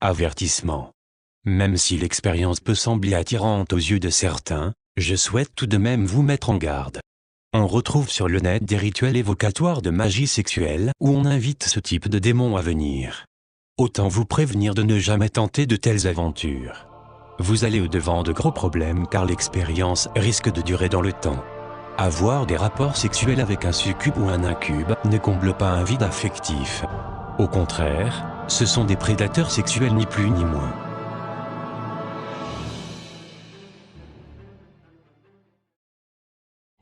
Avertissement. Même si l'expérience peut sembler attirante aux yeux de certains, je souhaite tout de même vous mettre en garde. On retrouve sur le net des rituels évocatoires de magie sexuelle où on invite ce type de démon à venir. Autant vous prévenir de ne jamais tenter de telles aventures. Vous allez au-devant de gros problèmes car l'expérience risque de durer dans le temps. Avoir des rapports sexuels avec un succube ou un incube ne comble pas un vide affectif. Au contraire, ce sont des prédateurs sexuels ni plus ni moins.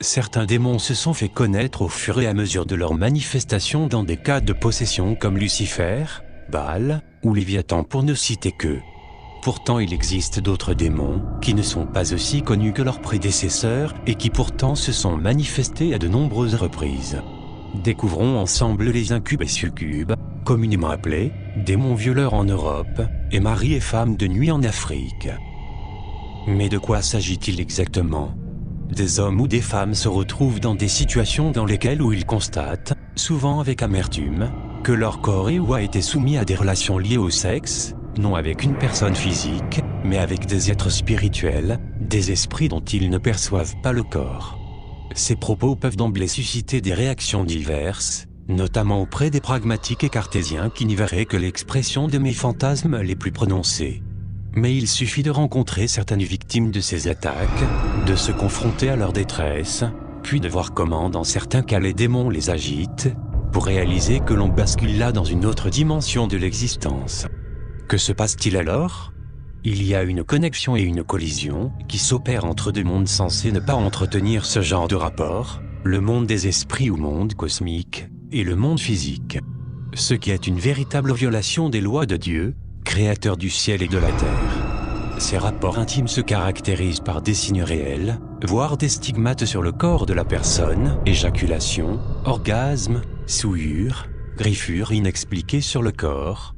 Certains démons se sont fait connaître au fur et à mesure de leur manifestation dans des cas de possession comme Lucifer, Baal ou Léviathan pour ne citer qu'eux. Pourtant il existe d'autres démons qui ne sont pas aussi connus que leurs prédécesseurs et qui pourtant se sont manifestés à de nombreuses reprises. Découvrons ensemble les incubes et succubes, communément appelés démons violeurs en Europe et maris et femmes de nuit en Afrique. Mais de quoi s'agit-il exactement ? Des hommes ou des femmes se retrouvent dans des situations dans lesquelles ils constatent, souvent avec amertume, que leur corps est ou a été soumis à des relations liées au sexe, non avec une personne physique, mais avec des êtres spirituels, des esprits dont ils ne perçoivent pas le corps. Ces propos peuvent d'emblée susciter des réactions diverses, notamment auprès des pragmatiques et cartésiens qui n'y verraient que l'expression de mes fantasmes les plus prononcés. Mais il suffit de rencontrer certaines victimes de ces attaques, de se confronter à leur détresse, puis de voir comment dans certains cas les démons les agitent, pour réaliser que l'on bascule là dans une autre dimension de l'existence. Que se passe-t-il alors ? Il y a une connexion et une collision qui s'opèrent entre deux mondes censés ne pas entretenir ce genre de rapport, le monde des esprits ou monde cosmique, et le monde physique. Ce qui est une véritable violation des lois de Dieu, créateur du ciel et de la terre. Ces rapports intimes se caractérisent par des signes réels, voire des stigmates sur le corps de la personne, éjaculation, orgasme, souillure, griffures inexpliquées sur le corps.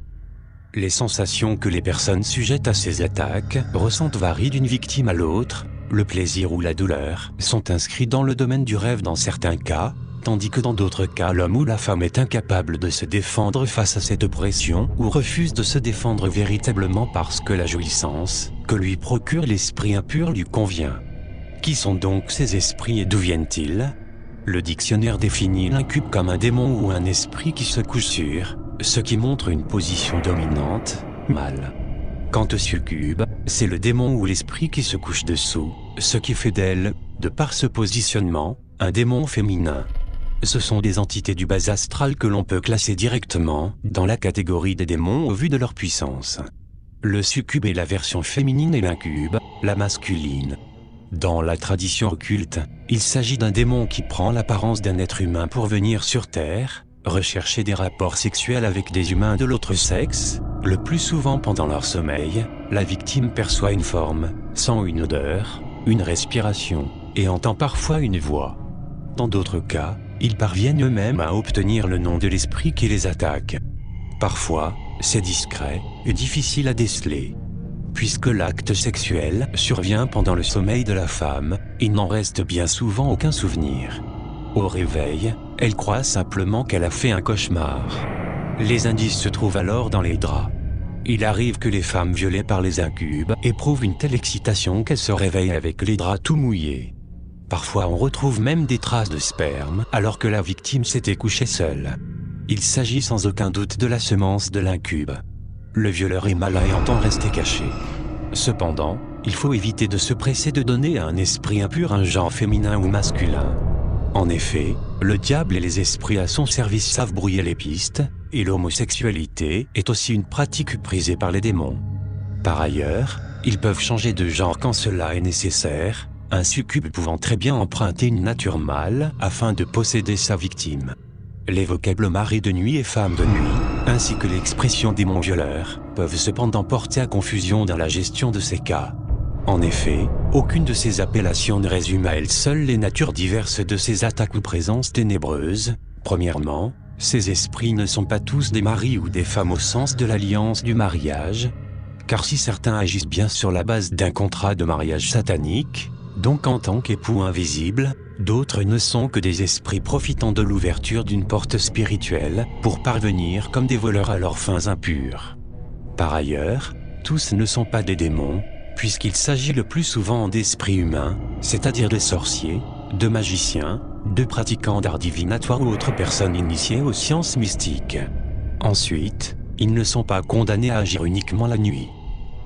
Les sensations que les personnes sujettes à ces attaques ressentent varient d'une victime à l'autre, le plaisir ou la douleur sont inscrits dans le domaine du rêve dans certains cas, tandis que dans d'autres cas l'homme ou la femme est incapable de se défendre face à cette oppression ou refuse de se défendre véritablement parce que la jouissance que lui procure l'esprit impur lui convient. Qui sont donc ces esprits et d'où viennent-ils ? Le dictionnaire définit l'incube comme un démon ou un esprit qui se couche sur, ce qui montre une position dominante, mâle. Quant au succube, c'est le démon ou l'esprit qui se couche dessous, ce qui fait d'elle, de par ce positionnement, un démon féminin. Ce sont des entités du bas astral que l'on peut classer directement dans la catégorie des démons au vu de leur puissance. Le succube est la version féminine et l'incube, la masculine. Dans la tradition occulte, il s'agit d'un démon qui prend l'apparence d'un être humain pour venir sur Terre, rechercher des rapports sexuels avec des humains de l'autre sexe. Le plus souvent pendant leur sommeil, la victime perçoit une forme, sent une odeur, une respiration, et entend parfois une voix. Dans d'autres cas, ils parviennent eux-mêmes à obtenir le nom de l'esprit qui les attaque. Parfois, c'est discret et difficile à déceler. Puisque l'acte sexuel survient pendant le sommeil de la femme, il n'en reste bien souvent aucun souvenir. Au réveil, elle croit simplement qu'elle a fait un cauchemar. Les indices se trouvent alors dans les draps. Il arrive que les femmes violées par les incubes éprouvent une telle excitation qu'elles se réveillent avec les draps tout mouillés. Parfois on retrouve même des traces de sperme alors que la victime s'était couchée seule. Il s'agit sans aucun doute de la semence de l'incube. Le violeur est malin et entend rester caché. Cependant, il faut éviter de se presser de donner à un esprit impur un genre féminin ou masculin. En effet, le diable et les esprits à son service savent brouiller les pistes, et l'homosexualité est aussi une pratique prisée par les démons. Par ailleurs, ils peuvent changer de genre quand cela est nécessaire, un succube pouvant très bien emprunter une nature mâle afin de posséder sa victime. Les vocables mari de nuit et femme de nuit, ainsi que l'expression démon violeur, peuvent cependant porter à confusion dans la gestion de ces cas. En effet, aucune de ces appellations ne résume à elle seule les natures diverses de ces attaques ou présences ténébreuses. Premièrement, ces esprits ne sont pas tous des maris ou des femmes au sens de l'alliance du mariage, car si certains agissent bien sur la base d'un contrat de mariage satanique, donc en tant qu'époux invisibles, d'autres ne sont que des esprits profitant de l'ouverture d'une porte spirituelle pour parvenir comme des voleurs à leurs fins impures. Par ailleurs, tous ne sont pas des démons, puisqu'il s'agit le plus souvent d'esprits humains, c'est-à-dire de sorciers, de magiciens, de pratiquants d'arts divinatoires ou autres personnes initiées aux sciences mystiques. Ensuite, ils ne sont pas condamnés à agir uniquement la nuit.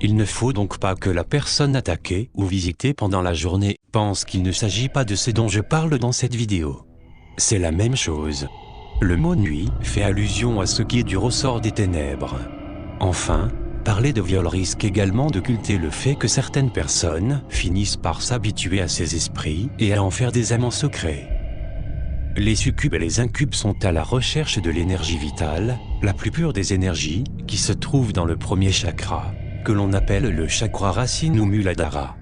Il ne faut donc pas que la personne attaquée ou visitée pendant la journée pense qu'il ne s'agit pas de ce dont je parle dans cette vidéo. C'est la même chose. Le mot nuit fait allusion à ce qui est du ressort des ténèbres. Enfin, parler de viol risque également d'occulter le fait que certaines personnes finissent par s'habituer à ces esprits et à en faire des amants secrets. Les succubes et les incubes sont à la recherche de l'énergie vitale, la plus pure des énergies, qui se trouve dans le premier chakra, que l'on appelle le chakra racine ou Muladhara.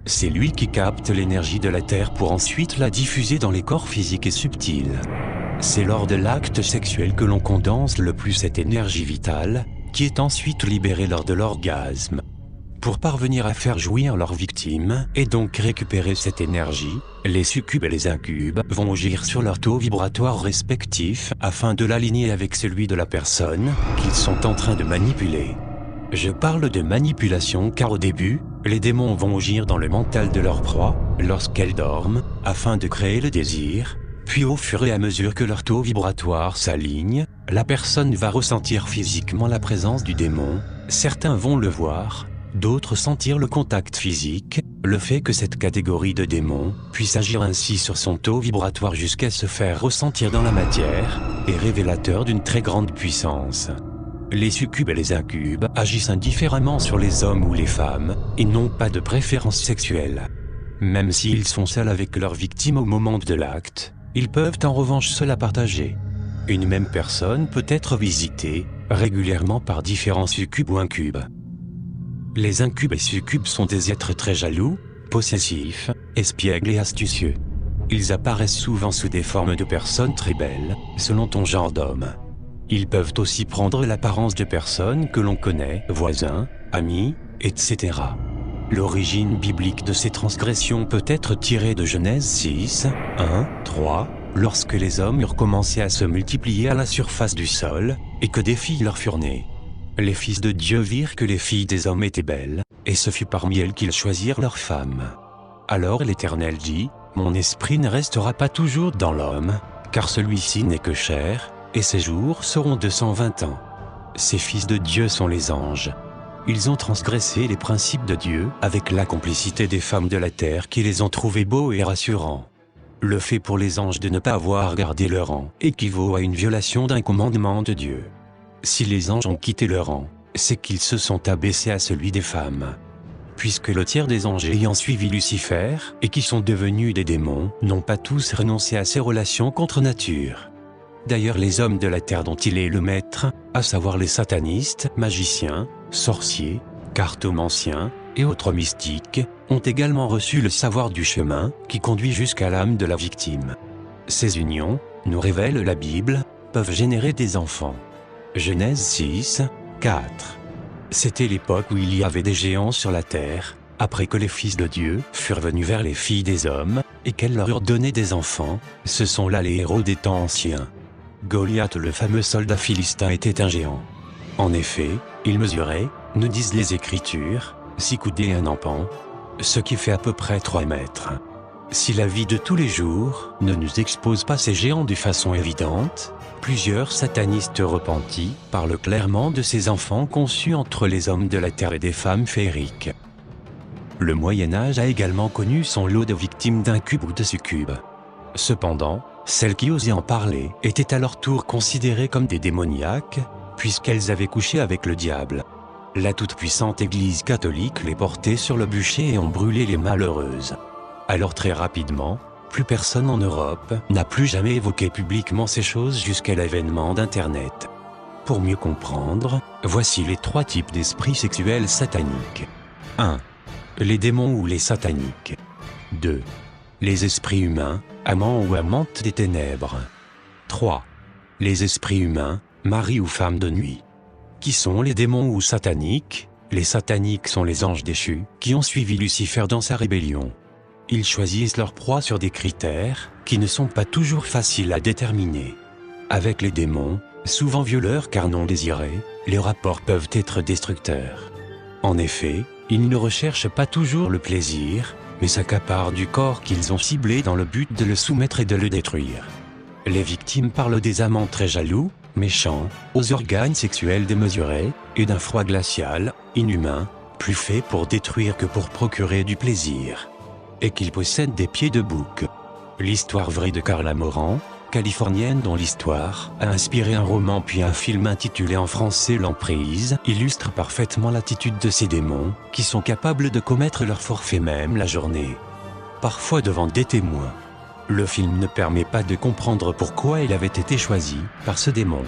C'est lui qui capte l'énergie de la Terre pour ensuite la diffuser dans les corps physiques et subtils. C'est lors de l'acte sexuel que l'on condense le plus cette énergie vitale, qui est ensuite libérée lors de l'orgasme. Pour parvenir à faire jouir leur victime, et donc récupérer cette énergie, les succubes et les incubes vont agir sur leur taux vibratoire respectif afin de l'aligner avec celui de la personne qu'ils sont en train de manipuler. Je parle de manipulation car au début, les démons vont agir dans le mental de leur proie, lorsqu'elles dorment, afin de créer le désir, puis au fur et à mesure que leur taux vibratoire s'aligne, la personne va ressentir physiquement la présence du démon, certains vont le voir, d'autres sentir le contact physique, le fait que cette catégorie de démons puisse agir ainsi sur son taux vibratoire jusqu'à se faire ressentir dans la matière, est révélateur d'une très grande puissance. Les succubes et les incubes agissent indifféremment sur les hommes ou les femmes, et n'ont pas de préférence sexuelle. Même s'ils sont seuls avec leur victime au moment de l'acte, ils peuvent en revanche se la partager. Une même personne peut être visitée régulièrement par différents succubes ou incubes. Les incubes et succubes sont des êtres très jaloux, possessifs, espiègles et astucieux. Ils apparaissent souvent sous des formes de personnes très belles, selon ton genre d'homme. Ils peuvent aussi prendre l'apparence de personnes que l'on connaît, voisins, amis, etc. L'origine biblique de ces transgressions peut être tirée de Genèse 6, 1, 3, lorsque les hommes eurent commencé à se multiplier à la surface du sol, et que des filles leur furent nées. Les fils de Dieu virent que les filles des hommes étaient belles, et ce fut parmi elles qu'ils choisirent leurs femmes. Alors l'Éternel dit, « Mon esprit ne restera pas toujours dans l'homme, car celui-ci n'est que chair, et ses jours seront 220 ans. » Ces fils de Dieu sont les anges. Ils ont transgressé les principes de Dieu avec la complicité des femmes de la terre qui les ont trouvés beaux et rassurants. Le fait pour les anges de ne pas avoir gardé leur rang équivaut à une violation d'un commandement de Dieu. Si les anges ont quitté leur rang, c'est qu'ils se sont abaissés à celui des femmes. Puisque le tiers des anges ayant suivi Lucifer, et qui sont devenus des démons, n'ont pas tous renoncé à ces relations contre nature. D'ailleurs les hommes de la terre dont il est le maître, à savoir les satanistes, magiciens, sorciers, cartomanciens, et autres mystiques, ont également reçu le savoir du chemin, qui conduit jusqu'à l'âme de la victime. Ces unions, nous révèle la Bible, peuvent générer des enfants. Genèse 6, 4. C'était l'époque où il y avait des géants sur la terre, après que les fils de Dieu furent venus vers les filles des hommes, et qu'elles leur eurent donné des enfants. Ce sont là les héros des temps anciens. Goliath, le fameux soldat philistin, était un géant. En effet, il mesurait, nous disent les Écritures, 6 coudées et un empan, ce qui fait à peu près 3 mètres. Si la vie de tous les jours ne nous expose pas ces géants de façon évidente, plusieurs satanistes repentis parlent clairement de ces enfants conçus entre les hommes de la terre et des femmes féeriques. Le Moyen-Âge a également connu son lot de victimes d'incubes ou de succubes. Cependant, celles qui osaient en parler étaient à leur tour considérées comme des démoniaques, puisqu'elles avaient couché avec le diable. La toute-puissante Église catholique les portait sur le bûcher et ont brûlé les malheureuses. Alors très rapidement, plus personne en Europe n'a plus jamais évoqué publiquement ces choses jusqu'à l'avènement d'Internet. Pour mieux comprendre, voici les 3 types d'esprits sexuels sataniques. 1. Les démons ou les sataniques. 2. Les esprits humains, amants ou amantes des ténèbres. 3. Les esprits humains, maris ou femmes de nuit. Qui sont les démons ou sataniques? Les sataniques sont les anges déchus qui ont suivi Lucifer dans sa rébellion. Ils choisissent leur proie sur des critères qui ne sont pas toujours faciles à déterminer. Avec les démons, souvent violeurs car non désirés, les rapports peuvent être destructeurs. En effet, ils ne recherchent pas toujours le plaisir, mais s'accaparent du corps qu'ils ont ciblé dans le but de le soumettre et de le détruire. Les victimes parlent des amants très jaloux, méchants, aux organes sexuels démesurés, et d'un froid glacial, inhumain, plus fait pour détruire que pour procurer du plaisir. Et qu'ils possèdent des pieds de bouc. L'histoire vraie de Carla Morant, californienne dont l'histoire a inspiré un roman puis un film intitulé en français L'Emprise, illustre parfaitement l'attitude de ces démons, qui sont capables de commettre leur forfait même la journée. Parfois devant des témoins. Le film ne permet pas de comprendre pourquoi il avait été choisi par ce démon.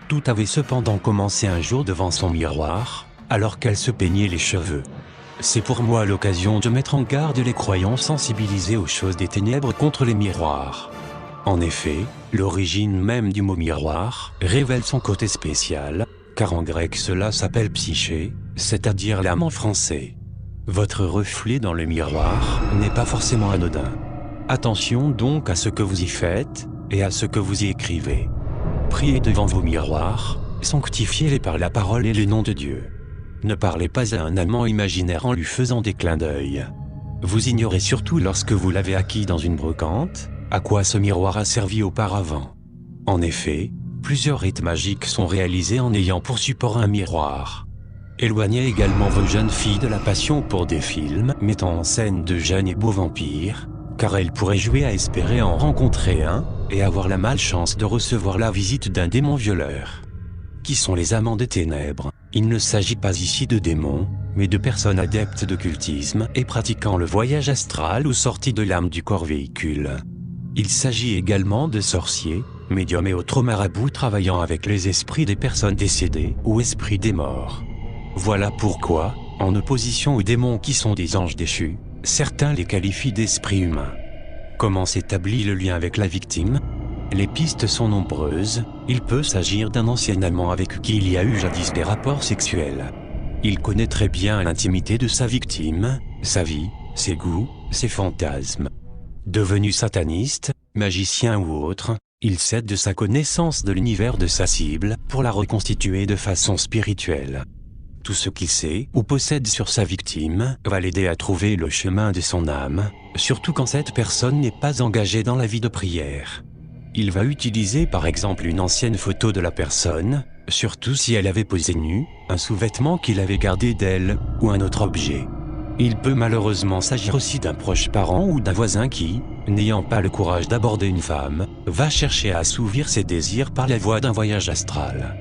Tout avait cependant commencé un jour devant son miroir, alors qu'elle se peignait les cheveux. C'est pour moi l'occasion de mettre en garde les croyants sensibilisés aux choses des ténèbres contre les miroirs. En effet, l'origine même du mot miroir révèle son côté spécial, car en grec cela s'appelle psyché, c'est-à-dire l'âme en français. Votre reflet dans le miroir n'est pas forcément anodin. Attention donc à ce que vous y faites, et à ce que vous y écrivez. Priez devant vos miroirs, sanctifiez-les par la parole et le nom de Dieu. Ne parlez pas à un amant imaginaire en lui faisant des clins d'œil. Vous ignorez surtout lorsque vous l'avez acquis dans une brocante, à quoi ce miroir a servi auparavant. En effet, plusieurs rites magiques sont réalisés en ayant pour support un miroir. Éloignez également vos jeunes filles de la passion pour des films mettant en scène de jeunes et beaux vampires, car elles pourraient jouer à espérer en rencontrer un, et avoir la malchance de recevoir la visite d'un démon violeur. Qui sont les amants des ténèbres? Il ne s'agit pas ici de démons, mais de personnes adeptes d'occultisme et pratiquant le voyage astral ou sortie de l'âme du corps véhicule. Il s'agit également de sorciers, médiums et autres marabouts travaillant avec les esprits des personnes décédées ou esprits des morts. Voilà pourquoi, en opposition aux démons qui sont des anges déchus, certains les qualifient d'esprits humains. Comment s'établit le lien avec la victime? Les pistes sont nombreuses, il peut s'agir d'un ancien amant avec qui il y a eu jadis des rapports sexuels. Il connaît très bien l'intimité de sa victime, sa vie, ses goûts, ses fantasmes. Devenu sataniste, magicien ou autre, il s'aide de sa connaissance de l'univers de sa cible pour la reconstituer de façon spirituelle. Tout ce qu'il sait ou possède sur sa victime va l'aider à trouver le chemin de son âme, surtout quand cette personne n'est pas engagée dans la vie de prière. Il va utiliser par exemple une ancienne photo de la personne, surtout si elle avait posé nue, un sous-vêtement qu'il avait gardé d'elle, ou un autre objet. Il peut malheureusement s'agir aussi d'un proche parent ou d'un voisin qui, n'ayant pas le courage d'aborder une femme, va chercher à assouvir ses désirs par la voie d'un voyage astral.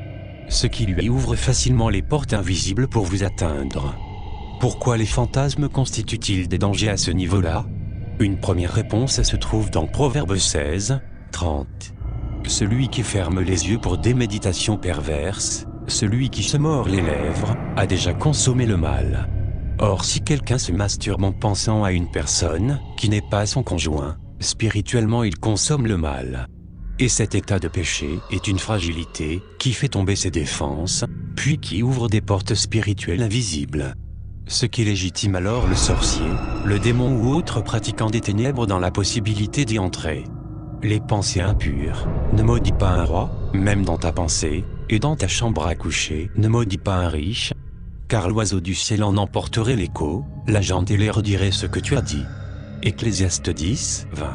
Ce qui lui ouvre facilement les portes invisibles pour vous atteindre. Pourquoi les fantasmes constituent-ils des dangers à ce niveau-là? Une première réponse se trouve dans Proverbe 16, 30. Celui qui ferme les yeux pour des méditations perverses, celui qui se mord les lèvres, a déjà consommé le mal. Or si quelqu'un se masturbe en pensant à une personne, qui n'est pas son conjoint, spirituellement il consomme le mal. Et cet état de péché est une fragilité qui fait tomber ses défenses, puis qui ouvre des portes spirituelles invisibles. Ce qui légitime alors le sorcier, le démon ou autre pratiquant des ténèbres dans la possibilité d'y entrer. Les pensées impures, ne maudis pas un roi, même dans ta pensée, et dans ta chambre à coucher, ne maudis pas un riche, car l'oiseau du ciel en emporterait l'écho, la gendarmerie redirait ce que tu as dit. Ecclésiaste 10, 20.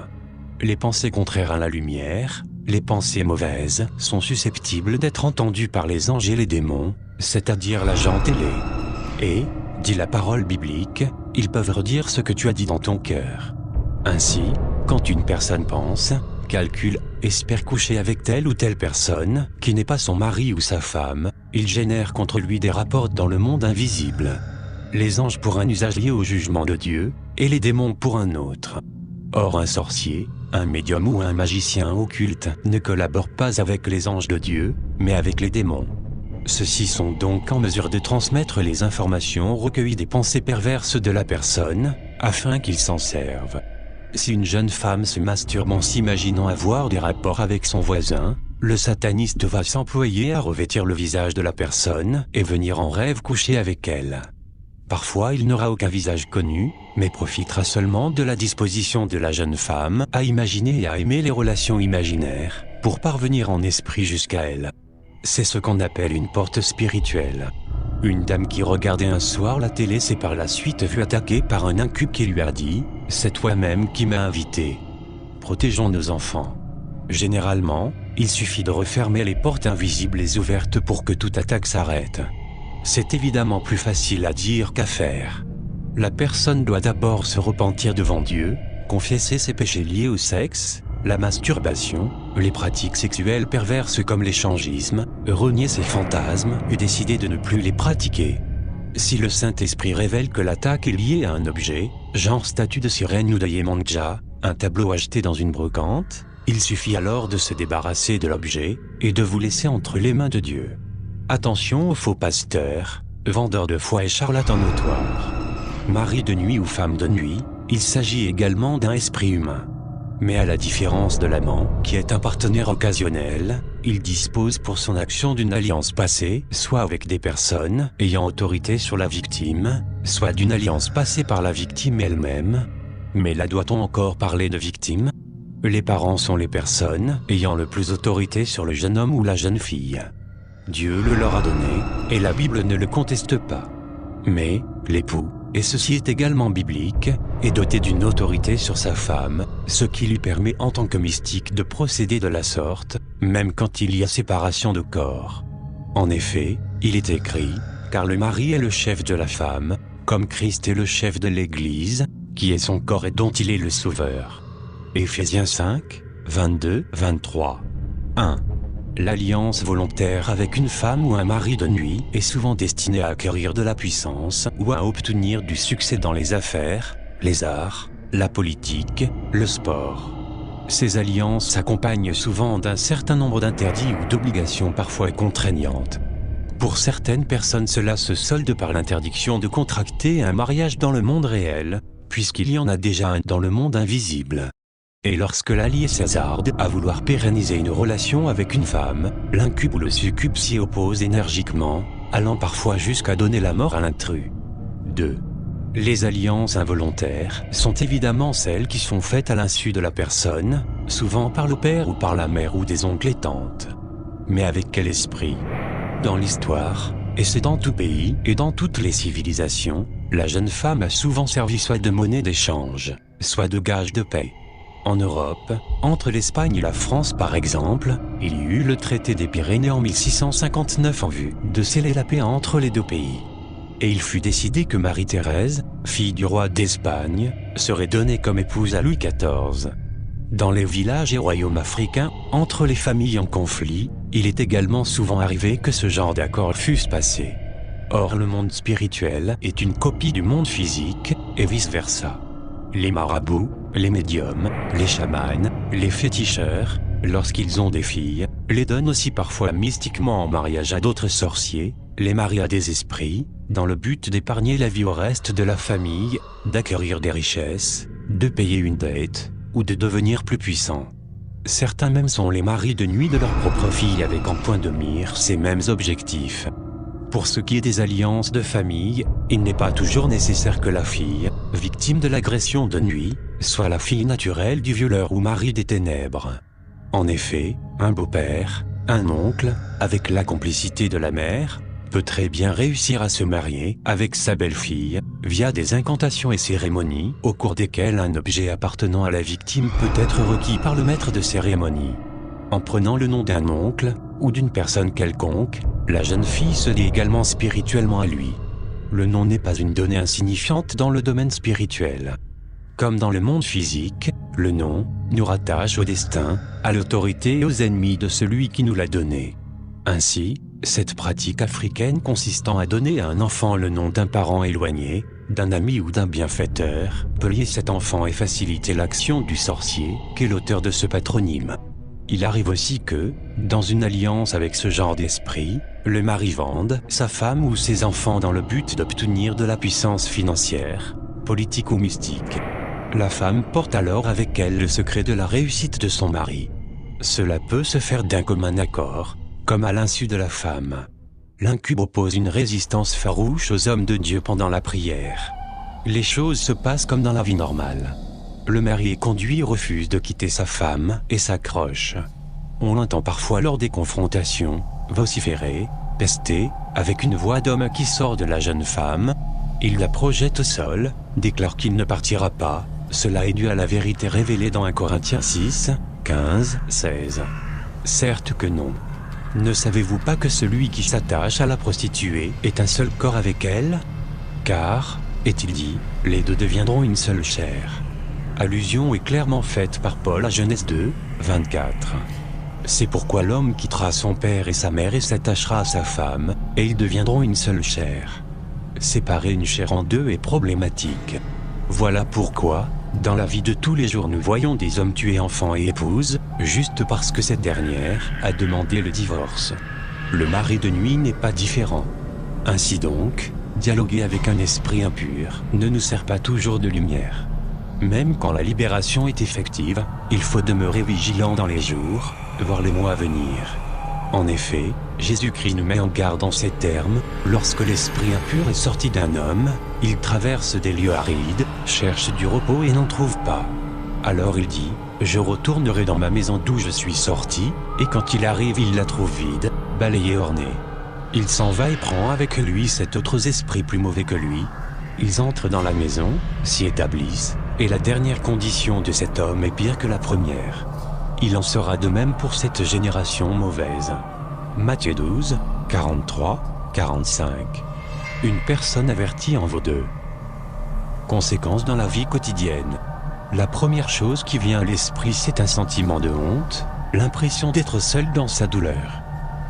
Les pensées contraires à la lumière, les pensées mauvaises, sont susceptibles d'être entendues par les anges et les démons, c'est-à-dire la gendarmerie. Et, dit la parole biblique, ils peuvent redire ce que tu as dit dans ton cœur. Ainsi, quand une personne pense, calcule, espère coucher avec telle ou telle personne, qui n'est pas son mari ou sa femme, il génère contre lui des rapports dans le monde invisible. Les anges pour un usage lié au jugement de Dieu, et les démons pour un autre. Or un sorcier, un médium ou un magicien occulte ne collabore pas avec les anges de Dieu, mais avec les démons. Ceux-ci sont donc en mesure de transmettre les informations recueillies des pensées perverses de la personne, afin qu'ils s'en servent. Si une jeune femme se masturbe en s'imaginant avoir des rapports avec son voisin, le sataniste va s'employer à revêtir le visage de la personne et venir en rêve coucher avec elle. Parfois il n'aura aucun visage connu, mais profitera seulement de la disposition de la jeune femme à imaginer et à aimer les relations imaginaires, pour parvenir en esprit jusqu'à elle. C'est ce qu'on appelle une porte spirituelle. Une dame qui regardait un soir la télé s'est par la suite vue attaquée par un incube qui lui a dit « C'est toi-même qui m'as invité. Protégeons nos enfants ». Généralement, il suffit de refermer les portes invisibles et ouvertes pour que toute attaque s'arrête. C'est évidemment plus facile à dire qu'à faire. La personne doit d'abord se repentir devant Dieu, confesser ses péchés liés au sexe, la masturbation, les pratiques sexuelles perverses comme l'échangisme, renier ses fantasmes et décider de ne plus les pratiquer. Si le Saint-Esprit révèle que l'attaque est liée à un objet, genre statue de sirène ou de Yemanja, un tableau acheté dans une brocante, il suffit alors de se débarrasser de l'objet et de vous laisser entre les mains de Dieu. Attention aux faux pasteurs, vendeurs de foi et charlatans notoires. Mari de nuit ou femme de nuit, il s'agit également d'un esprit humain. Mais à la différence de l'amant, qui est un partenaire occasionnel, il dispose pour son action d'une alliance passée, soit avec des personnes ayant autorité sur la victime, soit d'une alliance passée par la victime elle-même. Mais là doit-on encore parler de victime ? Les parents sont les personnes ayant le plus autorité sur le jeune homme ou la jeune fille. Dieu le leur a donné, et la Bible ne le conteste pas. Mais, l'époux, et ceci est également biblique, est doté d'une autorité sur sa femme, ce qui lui permet en tant que mystique de procéder de la sorte, même quand il y a séparation de corps. En effet, il est écrit, car le mari est le chef de la femme, comme Christ est le chef de l'Église, qui est son corps et dont il est le sauveur. Éphésiens 5, 22-23. 1. L'alliance volontaire avec une femme ou un mari de nuit est souvent destinée à acquérir de la puissance ou à obtenir du succès dans les affaires, les arts, la politique, le sport. Ces alliances s'accompagnent souvent d'un certain nombre d'interdits ou d'obligations parfois contraignantes. Pour certaines personnes, cela se solde par l'interdiction de contracter un mariage dans le monde réel, puisqu'il y en a déjà un dans le monde invisible. Et lorsque l'allié s'hasarde à vouloir pérenniser une relation avec une femme, l'incube ou le succube s'y oppose énergiquement, allant parfois jusqu'à donner la mort à l'intrus. 2. Les alliances involontaires sont évidemment celles qui sont faites à l'insu de la personne, souvent par le père ou par la mère ou des oncles et tantes. Mais avec quel esprit ? Dans l'histoire, et c'est dans tout pays et dans toutes les civilisations, la jeune femme a souvent servi soit de monnaie d'échange, soit de gage de paix. En Europe, entre l'Espagne et la France par exemple, il y eut le traité des Pyrénées en 1659 en vue de sceller la paix entre les deux pays. Et il fut décidé que Marie-Thérèse, fille du roi d'Espagne, serait donnée comme épouse à Louis XIV. Dans les villages et royaumes africains, entre les familles en conflit, il est également souvent arrivé que ce genre d'accord fussent passés. Or le monde spirituel est une copie du monde physique, et vice-versa. Les marabouts, les médiums, les chamans, les féticheurs, lorsqu'ils ont des filles, les donnent aussi parfois mystiquement en mariage à d'autres sorciers, les marient à des esprits, dans le but d'épargner la vie au reste de la famille, d'acquérir des richesses, de payer une dette, ou de devenir plus puissants. Certains même sont les maris de nuit de leur propre fille avec en point de mire ces mêmes objectifs. Pour ce qui est des alliances de famille, il n'est pas toujours nécessaire que la fille, victime de l'agression de nuit, soit la fille naturelle du violeur ou mari des ténèbres. En effet, un beau-père, un oncle, avec la complicité de la mère, peut très bien réussir à se marier avec sa belle-fille, via des incantations et cérémonies, au cours desquelles un objet appartenant à la victime peut être requis par le maître de cérémonie. En prenant le nom d'un oncle, ou d'une personne quelconque, la jeune fille se lie également spirituellement à lui. Le nom n'est pas une donnée insignifiante dans le domaine spirituel. Comme dans le monde physique, le nom nous rattache au destin, à l'autorité et aux ennemis de celui qui nous l'a donné. Ainsi, cette pratique africaine consistant à donner à un enfant le nom d'un parent éloigné, d'un ami ou d'un bienfaiteur, peut lier cet enfant et faciliter l'action du sorcier, qu'est l'auteur de ce patronyme. Il arrive aussi que, dans une alliance avec ce genre d'esprit, le mari vende sa femme ou ses enfants dans le but d'obtenir de la puissance financière, politique ou mystique. La femme porte alors avec elle le secret de la réussite de son mari. Cela peut se faire d'un commun accord, comme à l'insu de la femme. L'incube oppose une résistance farouche aux hommes de Dieu pendant la prière. Les choses se passent comme dans la vie normale. Le mari est conduit et refuse de quitter sa femme et s'accroche. On l'entend parfois lors des confrontations, vociférer, pester, avec une voix d'homme qui sort de la jeune femme. Il la projette au sol, déclare qu'il ne partira pas. Cela est dû à la vérité révélée dans 1 Corinthiens 6, 15, 16. Certes que non. Ne savez-vous pas que celui qui s'attache à la prostituée est un seul corps avec elle? Car, est-il dit, les deux deviendront une seule chair. Allusion est clairement faite par Paul à Genèse 2, 24. C'est pourquoi l'homme quittera son père et sa mère et s'attachera à sa femme, et ils deviendront une seule chair. Séparer une chair en deux est problématique. Voilà pourquoi, dans la vie de tous les jours nous voyons des hommes tuer enfants et épouses, juste parce que cette dernière a demandé le divorce. Le mari de nuit n'est pas différent. Ainsi donc, dialoguer avec un esprit impur ne nous sert pas toujours de lumière. Même quand la libération est effective, il faut demeurer vigilant dans les jours, voire les mois à venir. En effet, Jésus-Christ nous met en garde en ces termes: lorsque l'esprit impur est sorti d'un homme, il traverse des lieux arides, cherche du repos et n'en trouve pas. Alors il dit: je retournerai dans ma maison d'où je suis sorti, et quand il arrive il la trouve vide, balayée, ornée. Il s'en va et prend avec lui 7 autres esprits plus mauvais que lui. Ils entrent dans la maison, s'y établissent, et la dernière condition de cet homme est pire que la première. Il en sera de même pour cette génération mauvaise. Matthieu 12, 43, 45. Une personne avertie en vaut 2. Conséquences dans la vie quotidienne. La première chose qui vient à l'esprit, c'est un sentiment de honte, l'impression d'être seul dans sa douleur.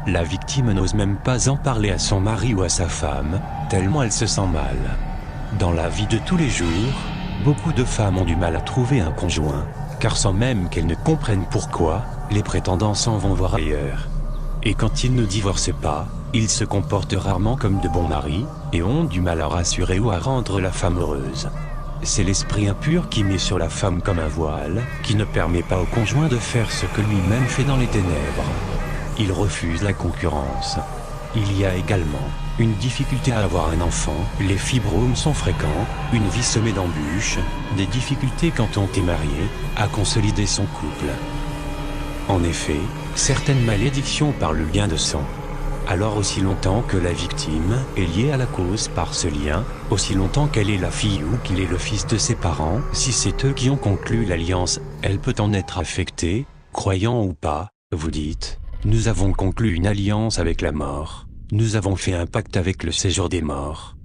La victime n'ose même pas en parler à son mari ou à sa femme, tellement elle se sent mal. Dans la vie de tous les jours, beaucoup de femmes ont du mal à trouver un conjoint, car sans même qu'elles ne comprennent pourquoi, les prétendants s'en vont voir ailleurs. Et quand ils ne divorcent pas, ils se comportent rarement comme de bons maris, et ont du mal à rassurer ou à rendre la femme heureuse. C'est l'esprit impur qui met sur la femme comme un voile, qui ne permet pas au conjoint de faire ce que lui-même fait dans les ténèbres. Il refuse la concurrence. Il y a également une difficulté à avoir un enfant, les fibromes sont fréquents, une vie semée d'embûches, des difficultés quand on est marié, à consolider son couple. En effet, certaines malédictions par le lien de sang. Alors aussi longtemps que la victime est liée à la cause par ce lien, aussi longtemps qu'elle est la fille ou qu'il est le fils de ses parents, si c'est eux qui ont conclu l'alliance, elle peut en être affectée, croyant ou pas. Vous dites: nous avons conclu une alliance avec la mort. Nous avons fait un pacte avec le séjour des morts.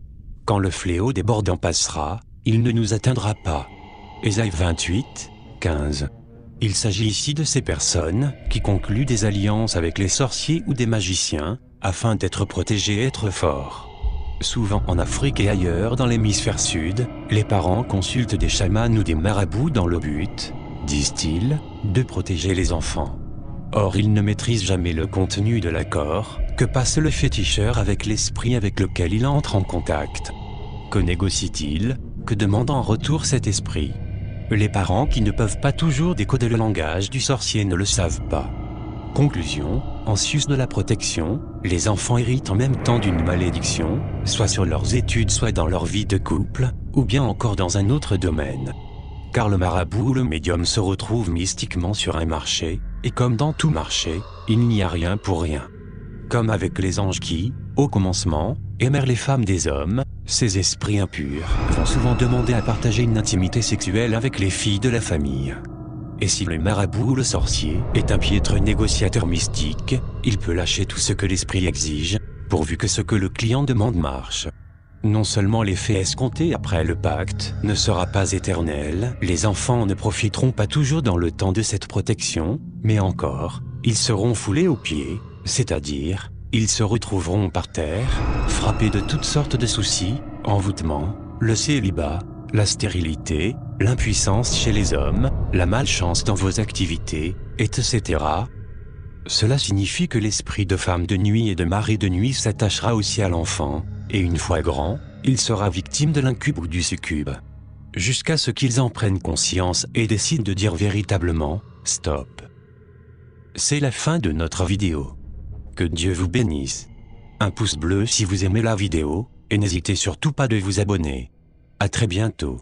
Quand le fléau débordant passera, il ne nous atteindra pas. Ésaïe 28, 15. Il s'agit ici de ces personnes qui concluent des alliances avec les sorciers ou des magiciens, afin d'être protégés et être forts. Souvent en Afrique et ailleurs dans l'hémisphère sud, les parents consultent des chamans ou des marabouts dans le but, disent-ils, de protéger les enfants. Or ils ne maîtrisent jamais le contenu de l'accord que passe le féticheur avec l'esprit avec lequel il entre en contact. Que négocie-t-il? Que demande en retour cet esprit? Les parents qui ne peuvent pas toujours décoder le langage du sorcier ne le savent pas. Conclusion: en sus de la protection, les enfants héritent en même temps d'une malédiction, soit sur leurs études, soit dans leur vie de couple, ou bien encore dans un autre domaine. Car le marabout ou le médium se retrouve mystiquement sur un marché, et comme dans tout marché, il n'y a rien pour rien. Comme avec les anges qui, au commencement, aimèrent les femmes des hommes, ces esprits impurs vont souvent demander à partager une intimité sexuelle avec les filles de la famille. Et si le marabout ou le sorcier est un piètre négociateur mystique, il peut lâcher tout ce que l'esprit exige, pourvu que ce que le client demande marche. Non seulement l'effet escompté après le pacte ne sera pas éternel, les enfants ne profiteront pas toujours dans le temps de cette protection, mais encore, ils seront foulés aux pieds, c'est-à-dire, ils se retrouveront par terre, frappés de toutes sortes de soucis, envoûtements, le célibat, la stérilité, l'impuissance chez les hommes, la malchance dans vos activités, etc. Cela signifie que l'esprit de femme de nuit et de mari de nuit s'attachera aussi à l'enfant, et une fois grand, il sera victime de l'incube ou du succube. Jusqu'à ce qu'ils en prennent conscience et décident de dire véritablement « stop ». C'est la fin de notre vidéo. Que Dieu vous bénisse. Un pouce bleu si vous aimez la vidéo, et n'hésitez surtout pas de vous abonner. À très bientôt.